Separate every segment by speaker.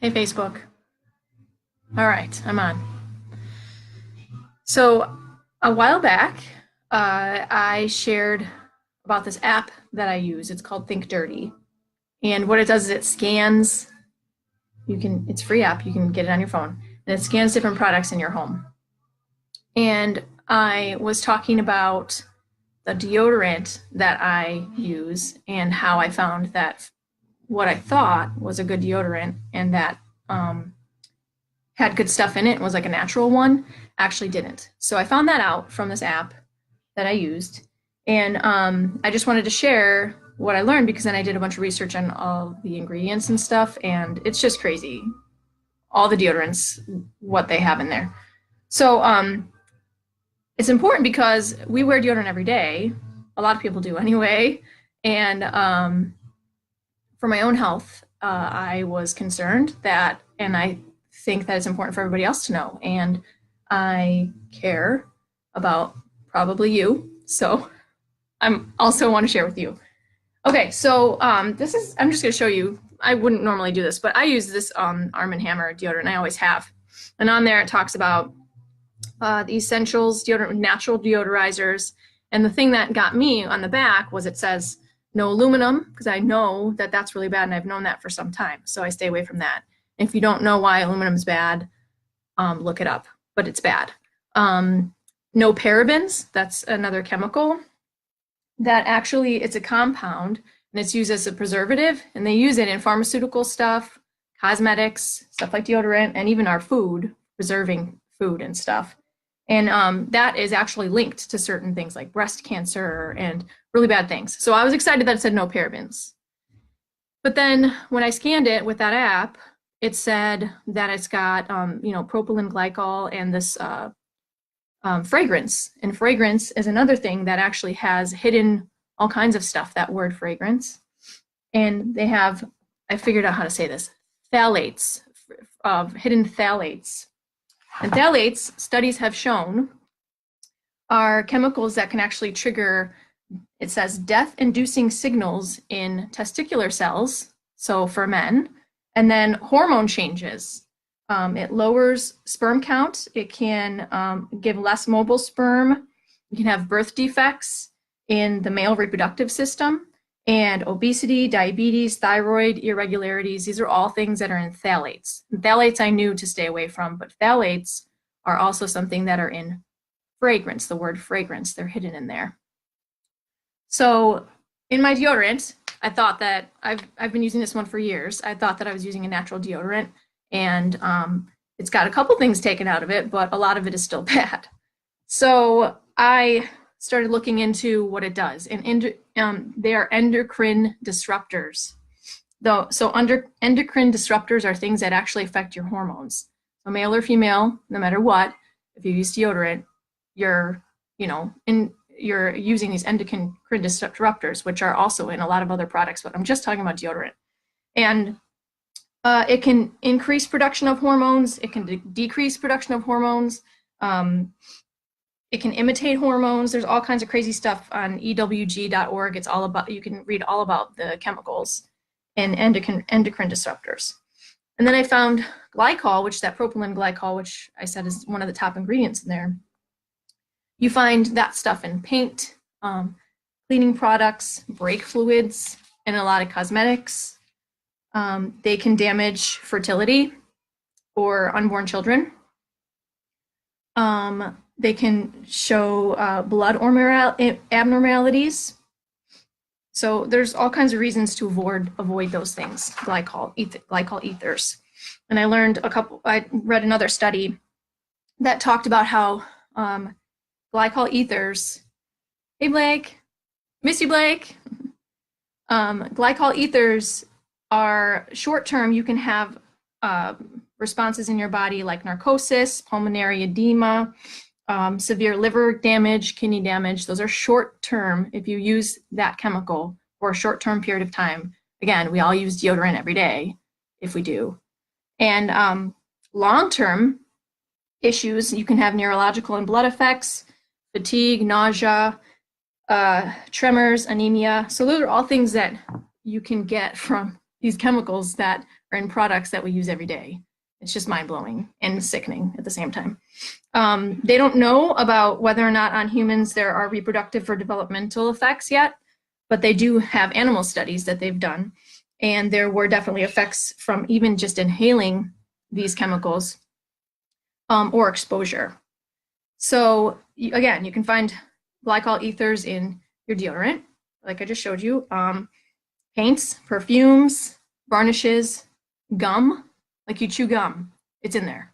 Speaker 1: Hey, Facebook. All right, I'm on. So a while back, I shared about this app that I use. It's called Think Dirty. And what it does is it scans, it's a free app, you can get it on your phone, and it scans different products in your home. And I was talking about the deodorant that I use and how I found that what I thought was a good deodorant and that had good stuff in it, was like a natural one, actually didn't. So I found that out from this app that I used. And I just wanted to share what I learned because then I did a bunch of research on all the ingredients and stuff, and it's just crazy. All the deodorants, what they have in there. So it's important because we wear deodorant every day. A lot of people do anyway. And for my own health, I was concerned that, and I think that it's important for everybody else to know. And I care about probably you. So I'm also want to share with you. Okay, so I'm just going to show you. I wouldn't normally do this, but I use this Arm & Hammer deodorant. I always have. And on there it talks about the essentials, deodorant, natural deodorizers. And the thing that got me on the back was it says no aluminum, because I know that that's really bad, and I've known that for some time. So I stay away from that. If you don't know why aluminum is bad, look it up, but it's bad. No parabens, that's another chemical that actually it's a compound and it's used as a preservative, and they use it in pharmaceutical stuff, cosmetics, stuff like deodorant, and even our food, preserving food and stuff. And that is actually linked to certain things like breast cancer and really bad things. So I was excited that it said no parabens. But then when I scanned it with that app, it said that it's got, propylene glycol and this fragrance. And fragrance is another thing that actually has hidden all kinds of stuff, that word fragrance. And they have, I figured out how to say this, phthalates, hidden phthalates. And phthalates, studies have shown, are chemicals that can actually trigger, it says, death-inducing signals in testicular cells, so for men, and then hormone changes. It lowers sperm count. It can give less mobile sperm. You can have birth defects in the male reproductive system, and obesity, diabetes, thyroid irregularities. These are all things that are in phthalates. And phthalates I knew to stay away from, but phthalates are also something that are in fragrance, the word fragrance, they're hidden in there. So in my deodorant, I thought that I've been using this one for years. I thought that I was using a natural deodorant, and it's got a couple things taken out of it, but a lot of it is still bad. So I started looking into what it does, and they are endocrine disruptors. So endocrine disruptors are things that actually affect your hormones. So male or female, no matter what, if you use deodorant, you're using these endocrine disruptors, which are also in a lot of other products, but I'm just talking about deodorant. And it can increase production of hormones. It can decrease production of hormones. It can imitate hormones. There's all kinds of crazy stuff on ewg.org. It's all about, you can read all about the chemicals and endocrine disruptors. And then I found glycol, which is that propylene glycol, which I said is one of the top ingredients in there. You find that stuff in paint, cleaning products, brake fluids, and a lot of cosmetics. They can damage fertility or unborn children. They can show blood abnormalities. So there's all kinds of reasons to avoid those things, glycol ethers. And I read another study that talked about how glycol ethers, hey Blake, miss you Blake. Glycol ethers are short-term. You can have responses in your body like narcosis, pulmonary edema, severe liver damage, kidney damage. Those are short-term if you use that chemical for a short-term period of time. Again, we all use deodorant every day if we do. And long-term issues, you can have neurological and blood effects, fatigue, nausea, tremors, anemia. So those are all things that you can get from these chemicals that are in products that we use every day. It's just mind-blowing and sickening at the same time. They don't know about whether or not on humans there are reproductive or developmental effects yet, but they do have animal studies that they've done. And there were definitely effects from even just inhaling these chemicals or exposure. So again, you can find glycol ethers in your deodorant, like I just showed you, paints, perfumes, varnishes, gum, like you chew gum, it's in there.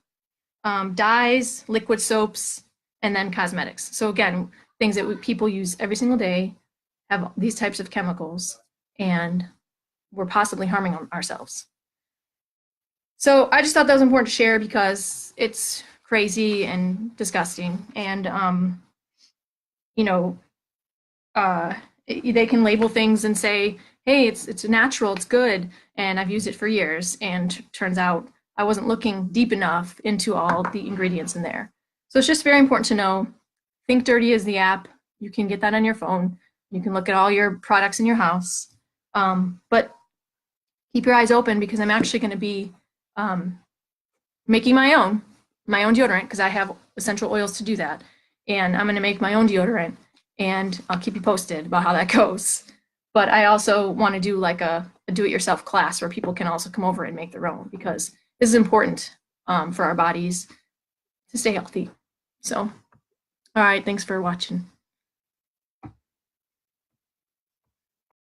Speaker 1: Dyes, liquid soaps, and then cosmetics. So again, things that people use every single day have these types of chemicals, and we're possibly harming ourselves. So I just thought that was important to share because it's crazy and disgusting. And, you know, they can label things and say, hey, it's natural, it's good, and I've used it for years. And turns out I wasn't looking deep enough into all the ingredients in there. So it's just very important to know. Think Dirty is the app. You can get that on your phone. You can look at all your products in your house. But keep your eyes open because I'm actually going to be making my own deodorant because I have essential oils to do that. And I'm going to make my own deodorant, and I'll keep you posted about how that goes. But I also want to do like a do-it-yourself class where people can also come over and make their own, because this is important for our bodies to stay healthy. So, all right, thanks for watching.